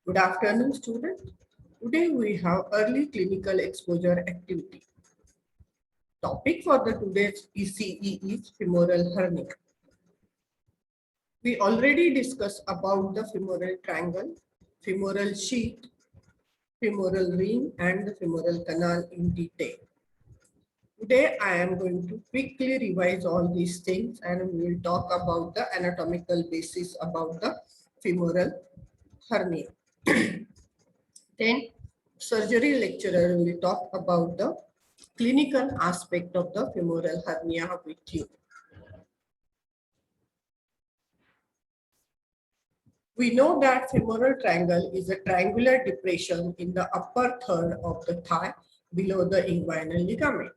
Good afternoon, students. Today we have early clinical exposure activity. Topic for the today's ECE is femoral hernia. We already discussed about the femoral triangle, femoral sheath, femoral ring, and the femoral canal in detail. Today I am going to quickly revise all these things and we will talk about the anatomical basis about the femoral hernia. Then surgery lecturer will talk about the clinical aspect of the femoral hernia with you. We know that femoral triangle is a triangular depression in the upper third of the thigh below the inguinal ligament.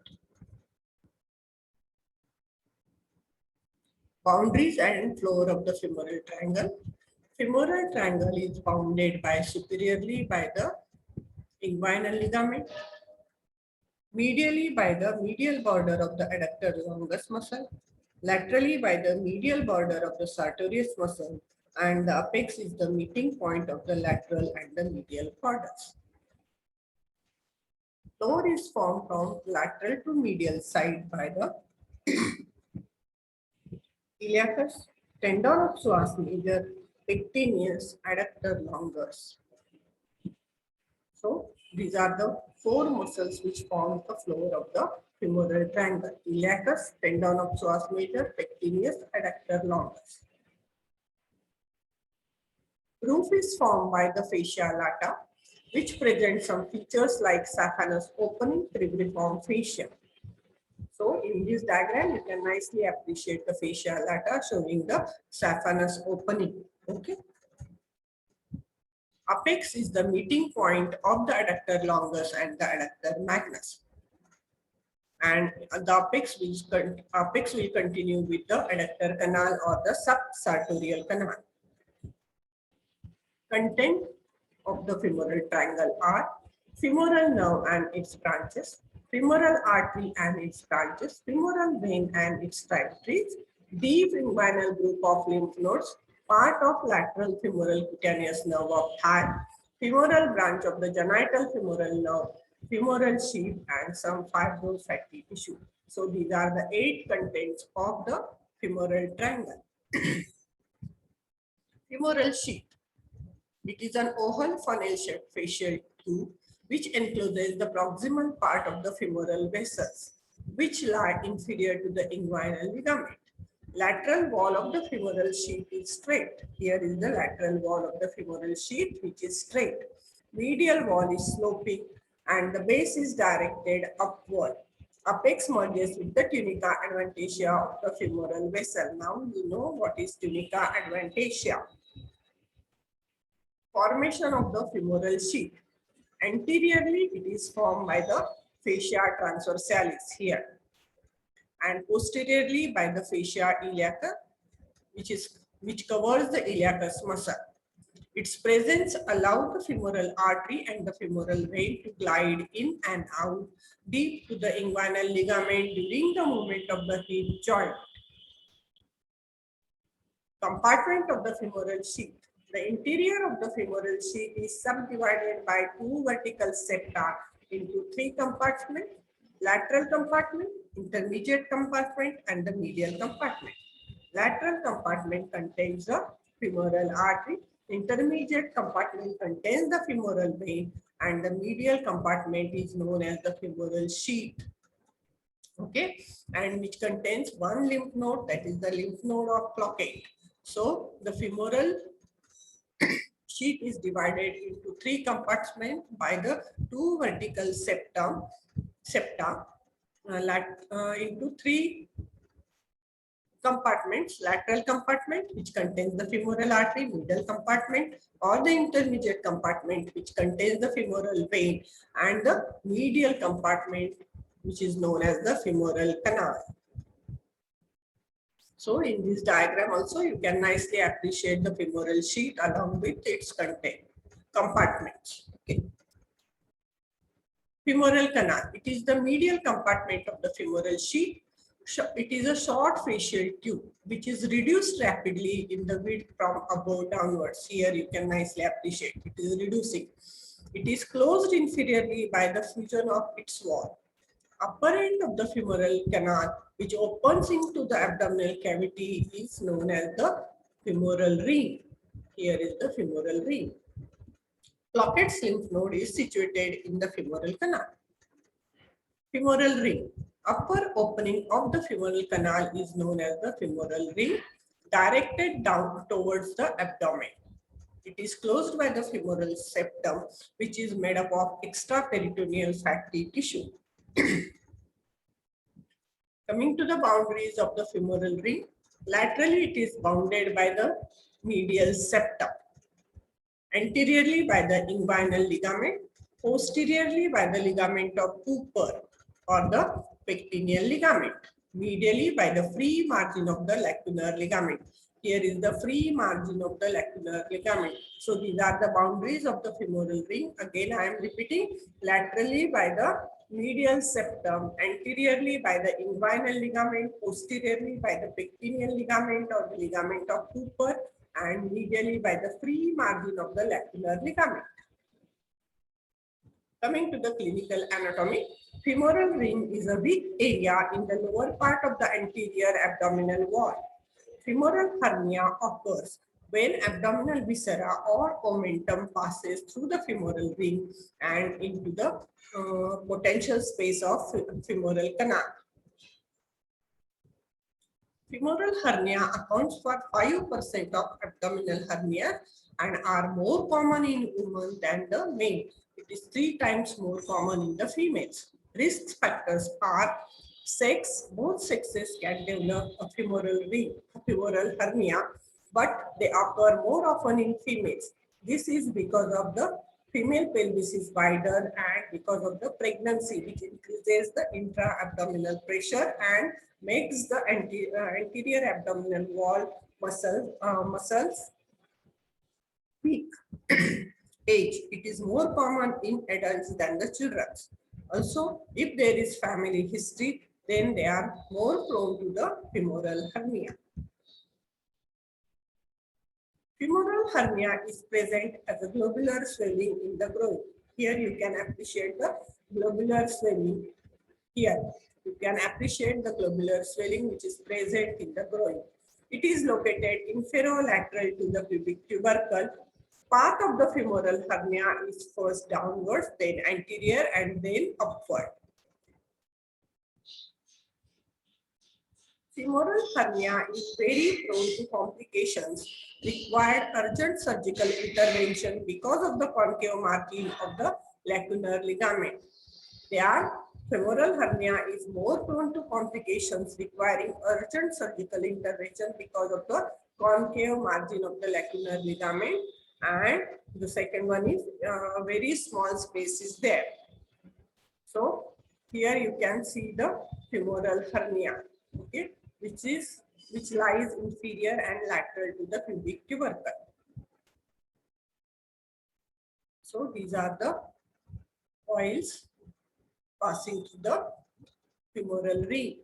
Boundaries and floor of the femoral triangle. Femoral triangle is bounded by superiorly by the inguinal ligament, medially by the medial border of the adductor longus muscle, laterally by the medial border of the sartorius muscle, and the apex is the meeting point of the lateral and the medial borders. Floor is formed from lateral to medial side by the iliacus, tendon of psoas major, pectineus, adductor longus. So these are the four muscles which form the floor of the femoral triangle: iliacus, tendon of psoas major, pectineus, adductor longus. Roof is formed by the fascia lata, which presents some features like saphenous opening, cribriform fascia. So in this diagram, you can nicely appreciate the fascia lata showing the saphenous opening. Okay. Apex is the meeting point of the adductor longus and the adductor magnus. And the apex will continue with the adductor canal or the subsartorial canal. Content of the femoral triangle are femoral nerve and its branches, femoral artery and its branches, femoral vein and its tributaries, deep inguinal group of lymph nodes, part of lateral femoral cutaneous nerve of thigh, femoral branch of the genital femoral nerve, femoral sheath, and some fibrous fatty tissue. So these are the 8 contents of the femoral triangle. Femoral sheath. It is an oval funnel-shaped fascial tube which encloses the proximal part of the femoral vessels, which lie inferior to the inguinal ligament. Lateral wall of the femoral sheath is straight. Here is the lateral wall of the femoral sheath, which is straight. Medial wall is sloping and the base is directed upward. Apex merges with the tunica adventitia of the femoral vessel. Now you know what is tunica adventitia. Formation of the femoral sheath. Anteriorly, it is formed by the fascia transversalis here, and posteriorly by the fascia iliaca, which covers the iliacus muscle. Its presence allows the femoral artery and the femoral vein to glide in and out deep to the inguinal ligament during the movement of the hip joint. Compartment of the femoral sheath. The interior of the femoral sheath is subdivided by 2 vertical septa into 3 compartments: lateral compartment, intermediate compartment, and the medial compartment. Lateral compartment contains the femoral artery, intermediate compartment contains the femoral vein, and the medial compartment is known as the femoral sheath. Okay, and which contains 1 lymph node, that is the lymph node of Cloquet. So the femoral sheath is divided into 3 compartments by the 2 vertical septa into 3 compartments: lateral compartment, which contains the femoral artery, middle compartment or the intermediate compartment, which contains the femoral vein, and the medial compartment, which is known as the femoral canal. So in this diagram also you can nicely appreciate the femoral sheath along with its compartments. Okay. Femoral canal. It is the medial compartment of the femoral sheath It is a short facial tube which is reduced rapidly in the width from above downwards. Here you can nicely appreciate it is reducing. It is closed inferiorly by the fusion of its wall. Upper end of the femoral canal, which opens into the abdominal cavity, is known as the femoral ring. Here is the femoral ring. Lockett's lymph node is situated in the femoral canal. Femoral ring. Upper opening of the femoral canal is known as the femoral ring, directed down towards the abdomen. It is closed by the femoral septum, which is made up of extraperitoneal fatty tissue. Coming to the boundaries of the femoral ring, laterally it is bounded by the medial septum, anteriorly by the inguinal ligament, posteriorly by the ligament of Cooper or the pectineal ligament, medially by the free margin of the lacunar ligament. Here is the free margin of the lacunar ligament. So these are the boundaries of the femoral ring. Again, I am repeating, laterally by the medial septum, anteriorly by the inguinal ligament, posteriorly by the pectineal ligament or the ligament of Cooper, and medially by the free margin of the lacunar ligament. Coming to the clinical anatomy, femoral ring is a weak area in the lower part of the anterior abdominal wall. Femoral hernia occurs when abdominal viscera or omentum passes through the femoral ring and into the potential space of femoral canal. Femoral hernia accounts for 5% of abdominal hernia and are more common in women than the men. It is 3 times more common in the females. Risk factors are sex. Both sexes can develop a femoral hernia, but they occur more often in females. This is because of the female pelvis is wider and because of the pregnancy, which increases the intra-abdominal pressure and makes the anterior abdominal wall muscles weak. Age, it is more common in adults than the children. Also, if there is family history, then they are more prone to the femoral hernia. Femoral hernia is present as a globular swelling in the groin. Here you can appreciate the globular swelling. Here you can appreciate the globular swelling which is present in the groin. It is located inferolateral to the pubic tubercle. Path of the femoral hernia is first downwards, then anterior, and then upward. Femoral hernia is very prone to complications, required urgent surgical intervention because of the concave margin of the lacunar ligament. Femoral hernia is more prone to complications requiring urgent surgical intervention because of the concave margin of the lacunar ligament, and the second one is very small space is there. So here you can see the femoral hernia, okay, which lies inferior and lateral to the pubic tubercle. So these are the coils passing through the femoral ring,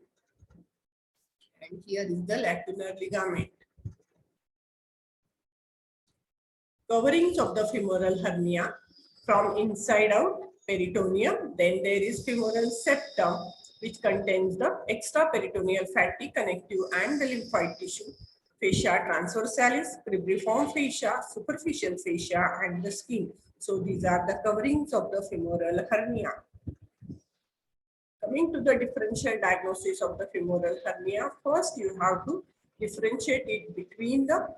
and here is the lacunar ligament. Coverings of the femoral hernia: from inside out, peritoneum, then there is femoral septum, which contains the extraperitoneal fatty, connective and the lymphoid tissue, fascia transversalis, cribriform fascia, superficial fascia, and the skin. So these are the coverings of the femoral hernia. Coming to the differential diagnosis of the femoral hernia, first you have to differentiate it between the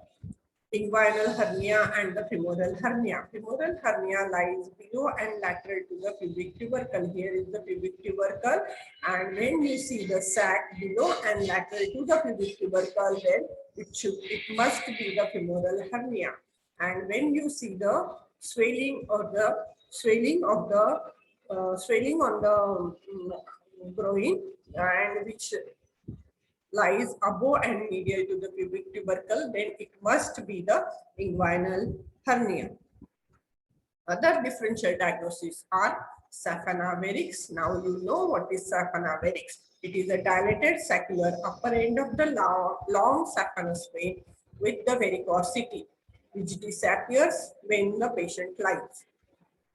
inguinal hernia and the femoral hernia. Femoral hernia lies below and lateral to the pubic tubercle. Here is the pubic tubercle, and when you see the sac below and lateral to the pubic tubercle, then it must be the femoral hernia. And when you see the swelling on the groin, and which lies above and medial to the pubic tubercle, then it must be the inguinal hernia. Other differential diagnoses are Saphenaverics. Now you know what is saphenaverics. It is a dilated saccular upper end of the long saphenous vein with the varicosity, which disappears when the patient lies.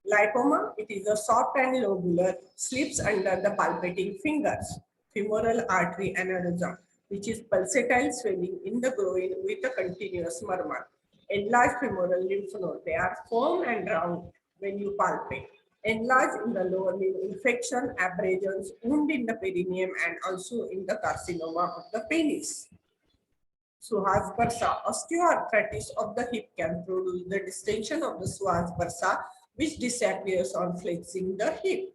Lipoma, it is a soft and lobular, slips under the palpating fingers. Femoral artery aneurysm, which is pulsatile swelling in the groin with a continuous murmur. Enlarged femoral lymph node, they are firm and round when you palpate. Enlarged in the lower limb, infection, abrasions, wound in the perineum, and also in the carcinoma of the penis. Psoas bursa, osteoarthritis of the hip can produce the distension of the psoas bursa, which disappears on flexing the hip.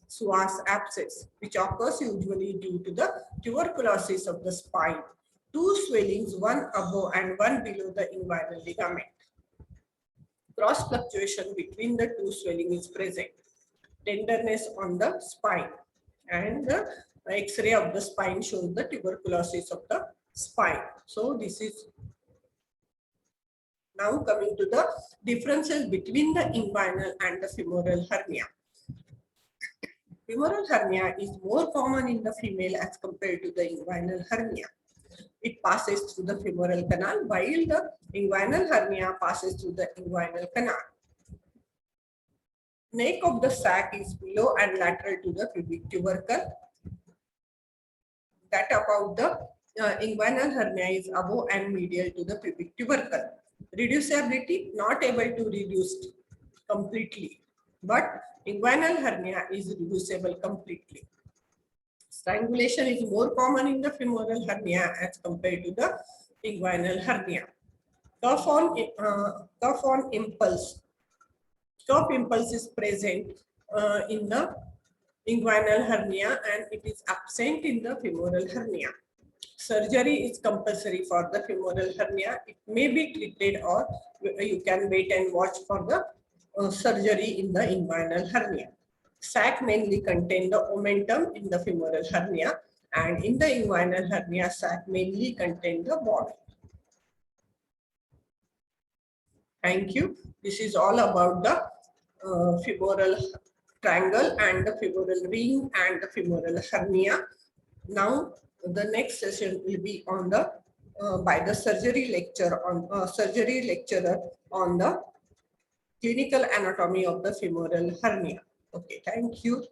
Psoas abscess, which occurs usually due to the tuberculosis of the spine. Two swellings, one above and one below the inguinal ligament. Cross fluctuation between the two swelling is present. Tenderness on the spine, and the X-ray of the spine shows the tuberculosis of the spine. So this is now coming to the differences between the inguinal and the femoral hernia. Femoral hernia is more common in the female as compared to the inguinal hernia. It passes through the femoral canal, while the inguinal hernia passes through the inguinal canal. Neck of the sac is below and lateral to the pubic tubercle. That about the inguinal hernia is above and medial to the pubic tubercle. Reducibility, not able to reduce completely, but inguinal hernia is reducible completely. Strangulation is more common in the femoral hernia as compared to the inguinal hernia. Cuff on impulse. Cuff impulse is present in the inguinal hernia and it is absent in the femoral hernia. Surgery is compulsory for the femoral hernia. It may be treated or you can wait and watch for the surgery in the inguinal hernia. Sac mainly contain the omentum in the femoral hernia, and in the inguinal hernia, sac mainly contain the body. Thank you. This is all about the femoral triangle and the femoral ring and the femoral hernia. Now, the next session will be on the by the surgery lecturer on the clinical anatomy of the femoral hernia. Okay, thank you.